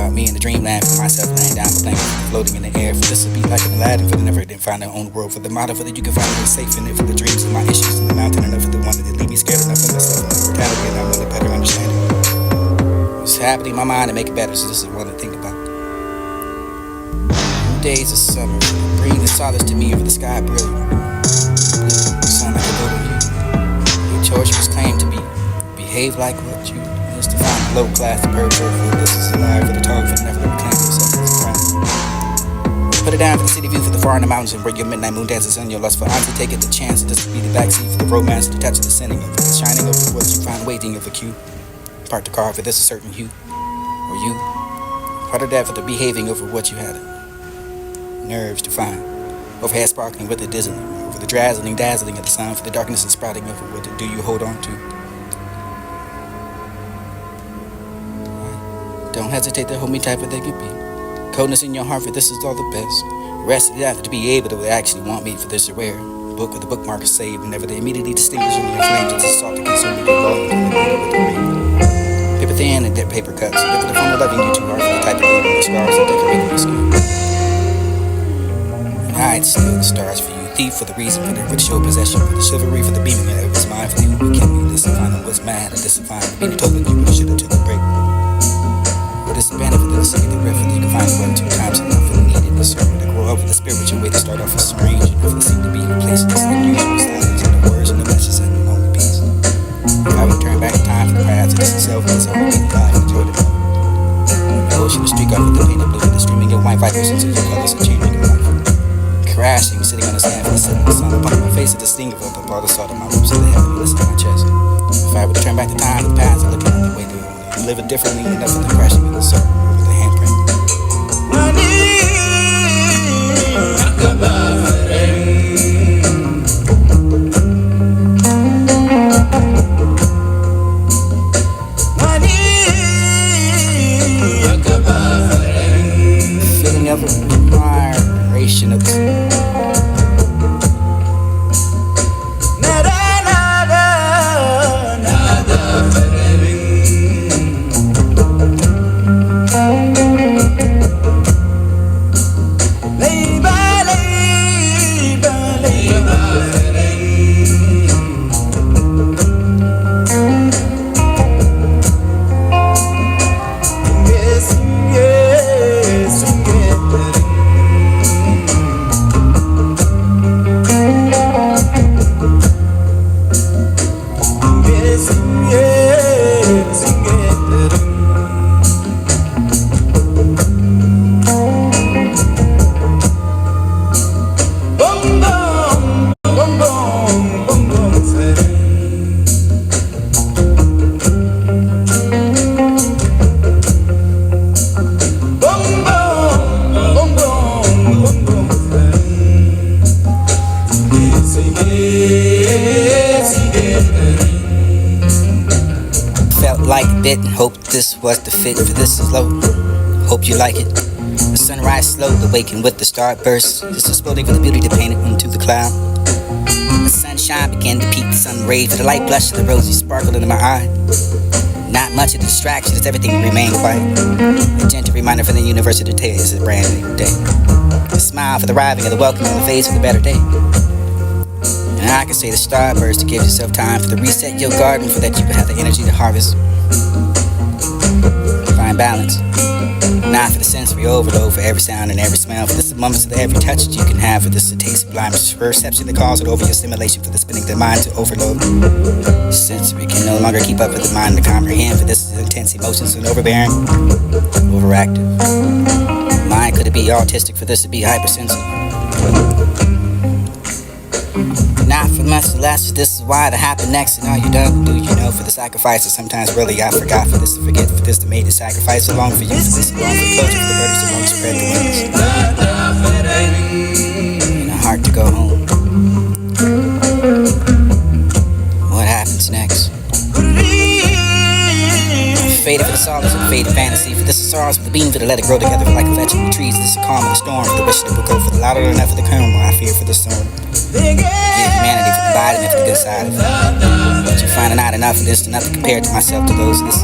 about me in the dreamland, for myself laying down the blanket, floating in the air. For this to be like an Aladdin, for the never didn't find their own world. For the motto, for that you can find me safe in it. For the dreams of my issues in the mountain, enough for the one that leave me scared enough of myself and mortality, and I want a better understanding. What's happening in my mind to make it better, so this is one to think about. Days of summer, breathe the solace to me over the sky brilliant. Blue, sun like a golden hue. Your choice was claimed to be behave like what you used to find low class, the pervert, for this is alive, for the tongue, for the never reclaim yourself as a crime. Put it down for the city view, for the far in the mountains, and where your midnight moon dances on your lust for honestly taking the chance just to be the backseat for the romance, the touch of the sinning, and for the shining of the woods you find waiting of a cue. Part the car for this a certain hue, or you. Part of that for the behaving over what you had. Nerves to find, overhead sparkling with the dizzying, over the dazzling of the sun, for the darkness and sprouting over what do you hold on to. Don't hesitate to hold me tight, but they could be. Coldness in your heart, for this is all the best. Rest after to be able to actually want me for this to wear. Book with the bookmark is saved, and never they immediately distinguish in your flames. It's a salt to consume your love and with the rain. Paper thin and dead paper cuts. Look for the fun of loving you too hard for the type of leaving the scars that decorate your skin. I'd steal the stars for you, thief for the reason, for the ritual possession, for the chivalry, for the beaming of every mind, for the who can be disappointed and what's mad and disappointed, being told that you really should have took a break. For this benefit of the city, the river, you can find one 2 times enough for the needed, the servant to grow up with the spiritual way to start off as strange, and for the seem to be in a place that's unusual silence, and the words and the messages and the lonely peace. If I would turn back time for the paths of this itself, and this whole being alive and told it. The ocean, the streak off with the painted blue, the streaming of white vibrations of your colors are changing your life. Crashing, sitting on the sand for the sun, upon my face at the sting of all the salt of my lips to the heaven, listen to my chest. If I were to turn back the time, the past, and looking at the way they were, and live it differently enough than crashing in the sun over the handprint. Feeling of admiration of the like it, didn't hope this was the fit, for this is low. Hope you like it. The sunrise slow, awaken with the starburst. This is exploding for the beauty to paint it into the cloud. The sunshine began to peek, the sun rays, the light blush of the rosy sparkle into my eye. Not much of the distraction, it's everything remain quiet. A gentle reminder for the universe of the day is a brand new day. A smile for the arriving of the welcome on the face of the better day. And I can say the starburst to give yourself time for the reset your garden, for that you can have the energy to harvest. Find balance. Not for the sensory overload, for every sound and every smell, for this moments of every touch that you can have, for this a taste of blind perception that calls it over your stimulation, for the spinning the mind to overload. Sensory can no longer keep up with the mind to comprehend, for this is intense emotions and overbearing, overactive. Mind could it be autistic, for this to be hypersensitive. Not for much less, this is why that happened next, and all you done do you know for the sacrifices. Sometimes really I forgot, for this to forget, for this to made the sacrifice along for you, for this along for closure, for the birds along spread the wings, and a heart to go home. What happens next? Faded for the solace of the faded fantasy, for this is sorrows for the beam, for the let it grow together for like a vegetable trees. This is the calm of the storm, for the wish that will go for the louder enough for the calm, I fear for the storm. Give humanity for the body and for the good side of it. But you're finding out enough of this to nothing compared to myself to those of this.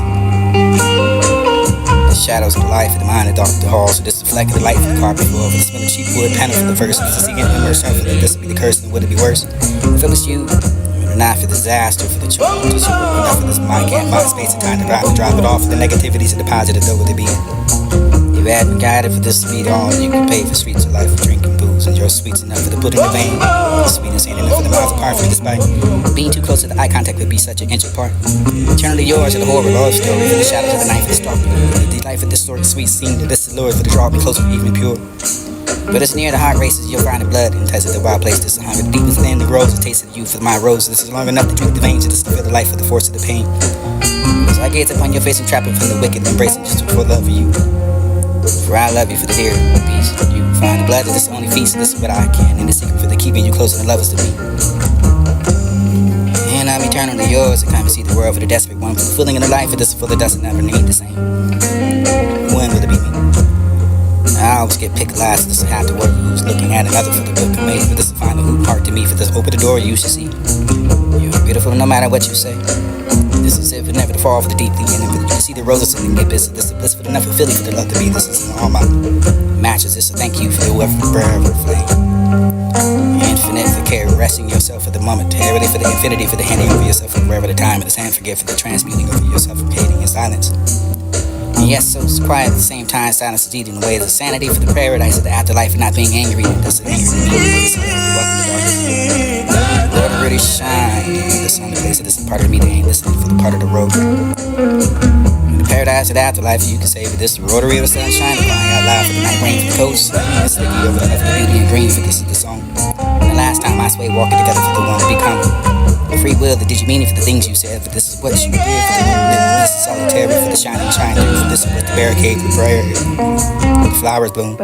The the shadows of the life of the mind, the dark of the halls. So this is the fleck of the light for the carpet floor, for the smell of cheap wood, panel for the verse. To see it immerse for the this would be the curse, and would it be worse? If it was you, not for disaster, for the charge, just enough for this mind can't find space and time to drive it off. For the negativities and the positive, though, would it be? You had been guided for this to be all you can pay for streets of life, for drinking booze, and your sweet's enough for the put in the vein. The sweetness ain't enough for the miles apart, for despite being too close to the eye contact would be such an inch apart. Eternally yours are the horror love story, for the shadows of the night, for the stalk, the life of this sort of sweet scene, that this is lure for the draw me closer, even pure. But it's near the heart races, you'll find the blood and test the wild place. This is hunger deep within the grows, the taste of the youth of my rose. This is long enough to drink the veins, and this to feel the life of the force of the pain. So I gaze upon your face and trap it from the wicked, embracing just for love of you. For I love you for the dear peace. You find the blood that this only feast. This is what I can, and the secret for the keeping you closer than lovers to me. And I'm eternally yours. I come and see the world for the desperate one, fulfilling in the life of this full of dust and never need the same. When will it be me? I always get picked last. This will have to work. Who's looking at another for the book of made? For this to find the who part to me. For this open the door you should see. You're beautiful no matter what you say. This is if it never to fall for the deeply in it. You can see the roses in the gibbous. This is blissful enough for Philly for the love to be. This is all my matches. This is thank you for whoever forever flame. Infinite for care, resting yourself for the moment. Everything for the infinity, for the handing over yourself for wherever the time of this hand forget, for the transmuting over yourself from hating in silence. And yes, so it's quiet at the same time. Silence is eating the ways of sanity for the paradise of the afterlife and not being angry. And this is angry to me. Welcome to darkness. Lord, really shine. This on the place of this part of me that ain't listening for the part of the road. In the paradise of the afterlife, you can say, but this rotary of the sunshine, flying out loud for the night rain from the coast. It's sticky over the beauty and green for this is the song. And the last time I sway walking together for the one to become. The free will, the did you mean it for the things you said, but this is what you did for the moment. This is solitary for the shining shine through, for this was the barricade for prayer, for the flowers bloom.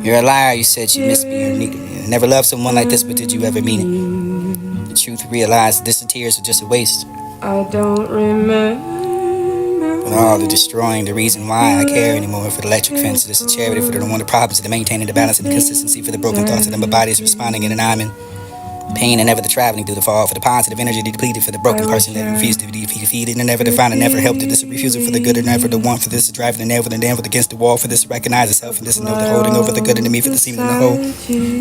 You're a liar, you said you missed me or needed me. I never loved someone like this, but did you ever mean it? The truth realized this and tears are just a waste. I don't remember. With all the destroying, the reason why I care anymore for the electric fence, this is charity for the one of the problems, the maintaining the balance and the consistency for the broken thoughts of my bodies responding in an I'm in pain and never the traveling through the fall, for the positive energy depleted for the broken person that refused to be defeated and never to find and never helped to this refusal for the good and never the want for this driving the nail for the nail against the wall for this recognize itself and this know the holding over the good in me for the seeming in the whole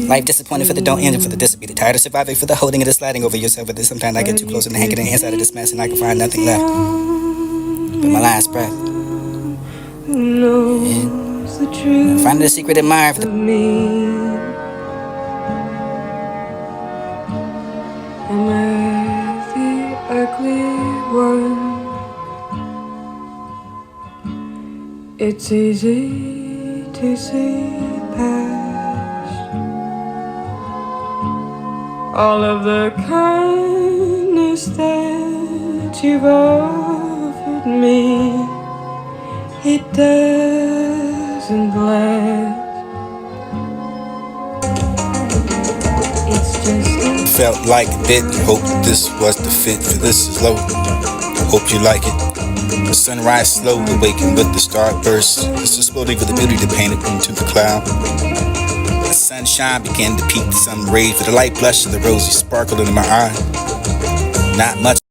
life disappointed for the don't end for the disobedient tired of surviving for the holding and the sliding over yourself for this sometimes I get too close and hanging in the inside of this mess and I can find nothing left but my last breath. Knows the truth Finding the secret admire for of the me. Am I the ugly one? It's easy to see past all of the kindness that you've offered me. It doesn't last. It's just Felt like it did. Hope this was the fit for this is low. Hope you like it. The sunrise slow, awaken with the starburst. This is slowly for the beauty to paint it into the cloud. The sunshine began to peak, the sun rays for the light blush of the rosy sparkle in my eye. Not much.